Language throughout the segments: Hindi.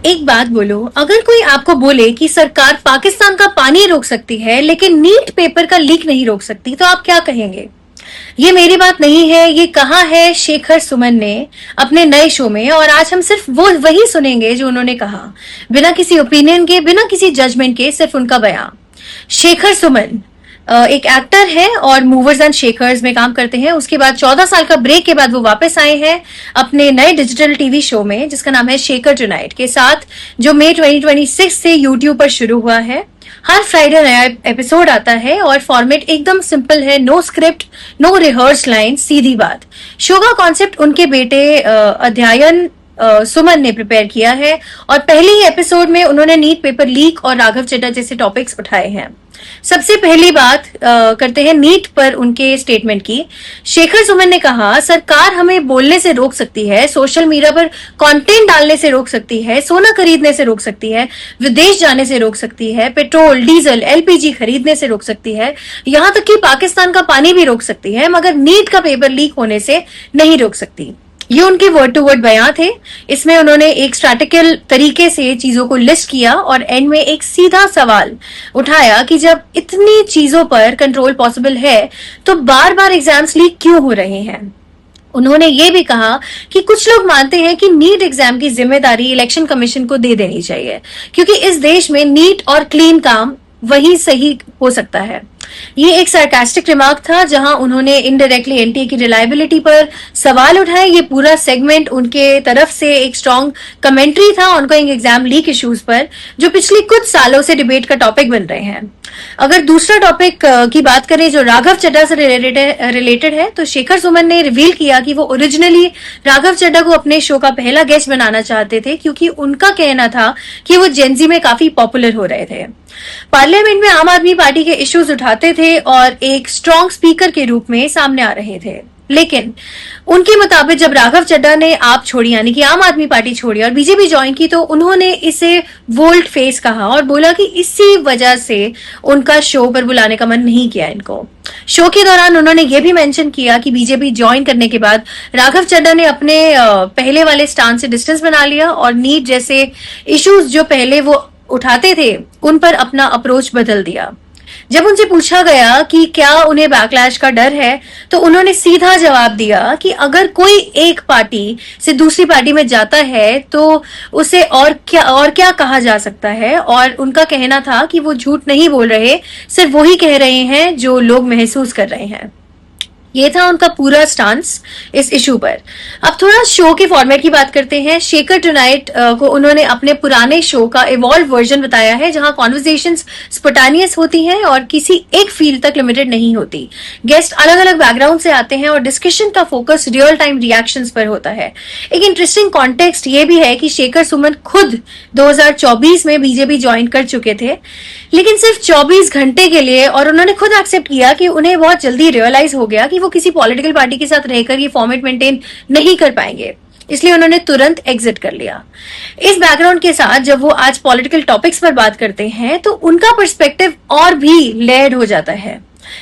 एक बात बोलो, अगर कोई आपको बोले कि सरकार पाकिस्तान का पानी रोक सकती है लेकिन नीट पेपर का लीक नहीं रोक सकती, तो आप क्या कहेंगे? ये मेरी बात नहीं है, ये कहा है शेखर सुमन ने अपने नए शो में, और आज हम सिर्फ वो वही सुनेंगे जो उन्होंने कहा, बिना किसी ओपिनियन के, बिना किसी जजमेंट के, सिर्फ उनका बयान। शेखर सुमन एक एक्टर है और मूवर्स एंड शेकर्स में काम करते हैं। उसके बाद 14 साल का ब्रेक के बाद वो वापस आए हैं अपने नए डिजिटल टीवी शो में, जिसका नाम है शेखर टुनाइट के साथ, जो मई 2026 से यूट्यूब पर शुरू हुआ है। हर फ्राइडे नया एपिसोड आता है और फॉर्मेट एकदम सिंपल है, no script, no rehearse line, सीधी बात। शो का कॉन्सेप्ट उनके बेटे अध्ययन सुमन ने प्रिपेयर किया है और पहले ही एपिसोड में उन्होंने नीट पेपर लीक और राघव चड्ढा जैसे टॉपिक्स उठाए हैं। सबसे पहली बात करते हैं नीट पर उनके स्टेटमेंट की। शेखर सुमन ने कहा, सरकार हमें बोलने से रोक सकती है, सोशल मीडिया पर कंटेंट डालने से रोक सकती है, सोना खरीदने से रोक सकती है, विदेश जाने से रोक सकती है, पेट्रोल, डीजल, एलपीजी खरीदने से रोक सकती है, यहां तक कि पाकिस्तान का पानी भी रोक सकती है, मगर नीट का पेपर लीक होने से नहीं रोक सकती। ये उनके वर्ड टू वर्ड बयान थे। इसमें उन्होंने एक स्ट्रैटेजिकल तरीके से चीजों को लिस्ट किया और एंड में एक सीधा सवाल उठाया कि जब इतनी चीजों पर कंट्रोल पॉसिबल है तो बार बार एग्जाम्स लीक क्यों हो रहे हैं। उन्होंने ये भी कहा कि कुछ लोग मानते हैं कि नीट एग्जाम की जिम्मेदारी इलेक्शन कमीशन को दे देनी चाहिए, क्योंकि इस देश में नीट और क्लीन काम वही सही हो सकता है। ये एक सार्कास्टिक रिमार्क था, जहां उन्होंने इनडायरेक्टली एनटीए की रिलायबिलिटी पर सवाल उठाए। ये पूरा सेगमेंट उनके तरफ से एक स्ट्रॉन्ग कमेंट्री था ऑनगोइंग एग्जाम लीक इश्यूज पर, जो पिछले कुछ सालों से डिबेट का टॉपिक बन रहे हैं। अगर दूसरा टॉपिक की बात करें जो राघव चड्ढा से रिलेटेड है, तो शेखर सुमन ने रिवील किया कि वो ओरिजिनली राघव चड्ढा को अपने शो का पहला गेस्ट बनाना चाहते थे, क्योंकि उनका कहना था कि वो जेनजी में काफी पॉपुलर हो रहे थे, पार्लियामेंट में आम आदमी पार्टी के इश्यूज उठाते थे और एक स्ट्रॉन्ग स्पीकर के रूप में सामने आ रहे थे। लेकिन उनके मुताबिक जब राघव चड्ढा ने आप छोड़ी, यानी कि आम आदमी पार्टी छोड़ी और बीजेपी ज्वाइन की, तो उन्होंने इसे वोल्ट फेस कहा और बोला कि इसी वजह से उनका शो पर बुलाने का मन नहीं किया इनको। शो के दौरान उन्होंने ये भी मेंशन किया कि बीजेपी ज्वाइन करने के बाद राघव चड्ढा ने अपने पहले वाले स्टांस से डिस्टेंस बना लिया और नीट जैसे इश्यूज जो पहले वो उठाते थे उन पर अपना अप्रोच बदल दिया। जब उनसे पूछा गया कि क्या उन्हें बैकलैश का डर है, तो उन्होंने सीधा जवाब दिया कि अगर कोई एक पार्टी से दूसरी पार्टी में जाता है तो उसे और क्या कहा जा सकता है, और उनका कहना था कि वो झूठ नहीं बोल रहे, सिर्फ वही कह रहे हैं जो लोग महसूस कर रहे हैं। ये था उनका पूरा स्टांस इस इशू पर। अब थोड़ा शो के फॉर्मेट की बात करते हैं। शेखर टुनाइट को उन्होंने अपने पुराने शो का इवॉल्व वर्जन बताया है, जहां कॉन्वर्सेशंस स्पॉन्टेनियस होती हैं और किसी एक फील्ड तक लिमिटेड नहीं होती। गेस्ट अलग अलग बैकग्राउंड से आते हैं और डिस्कशन का फोकस रियल टाइम रिएक्शंस पर होता है। एक इंटरेस्टिंग कॉन्टेक्स्ट ये भी है कि शेखर सुमन खुद 2024 में बीजेपी ज्वाइन कर चुके थे, लेकिन सिर्फ 24 घंटे के लिए, और उन्होंने खुद एक्सेप्ट किया कि उन्हें बहुत जल्दी रियलाइज हो गया कि वो किसी पॉलिटिकल पार्टी के साथ रहकर ये फॉर्मेट मेंटेन नहीं कर पाएंगे, इसलिए उन्होंने तुरंत एग्जिट कर लिया। इस बैकग्राउंड के साथ जब वो आज पॉलिटिकल टॉपिक्स पर बात करते हैं तो उनका पर्सपेक्टिव और भी लेयर्ड हो जाता है।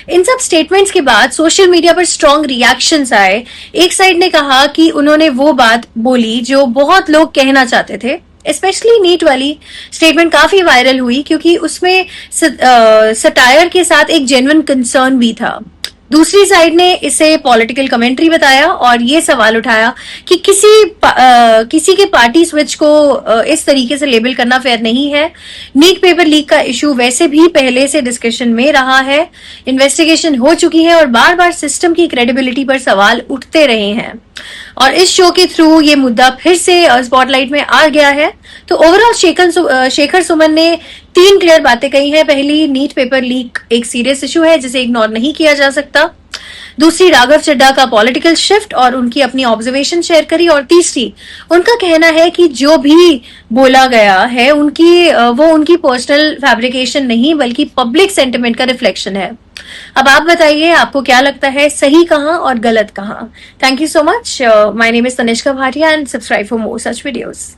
इन सब स्टेटमेंट्स के बाद सोशल मीडिया पर स्ट्रॉन्ग रिएक्शंस आए। एक साइड ने कहा कि उन्होंने वो बात बोली जो बहुत लोग कहना चाहते थे, स्पेशली नीट वाली स्टेटमेंट काफी वायरल हुई क्योंकि उसमें सटायर के साथ एक जेन्युइन कंसर्न भी था। दूसरी साइड ने इसे पॉलिटिकल कमेंट्री बताया और ये सवाल उठाया कि किसी के पार्टी स्विच को इस तरीके से लेबल करना फेयर नहीं है। नीट पेपर लीक का इशू वैसे भी पहले से डिस्कशन में रहा है, इन्वेस्टिगेशन हो चुकी है और बार बार सिस्टम की क्रेडिबिलिटी पर सवाल उठते रहे हैं, और इस शो के थ्रू ये मुद्दा फिर से स्पॉटलाइट में आ गया है। तो ओवरऑल शेखर सुमन ने 3 क्लियर बातें कही हैं। पहली, नीट पेपर लीक एक सीरियस इशू है जिसे इग्नोर नहीं किया जा सकता। दूसरी, राघव चड्ढा का पॉलिटिकल शिफ्ट और उनकी अपनी ऑब्जर्वेशन शेयर करी। और तीसरी, उनका कहना है कि जो भी बोला गया है वो उनकी पर्सनल फैब्रिकेशन नहीं बल्कि पब्लिक सेंटिमेंट का रिफ्लेक्शन है। अब आप बताइए, आपको क्या लगता है, सही कहां और गलत कहां? Thank you so much. My name is Tanishka Bhatia and subscribe for more such videos.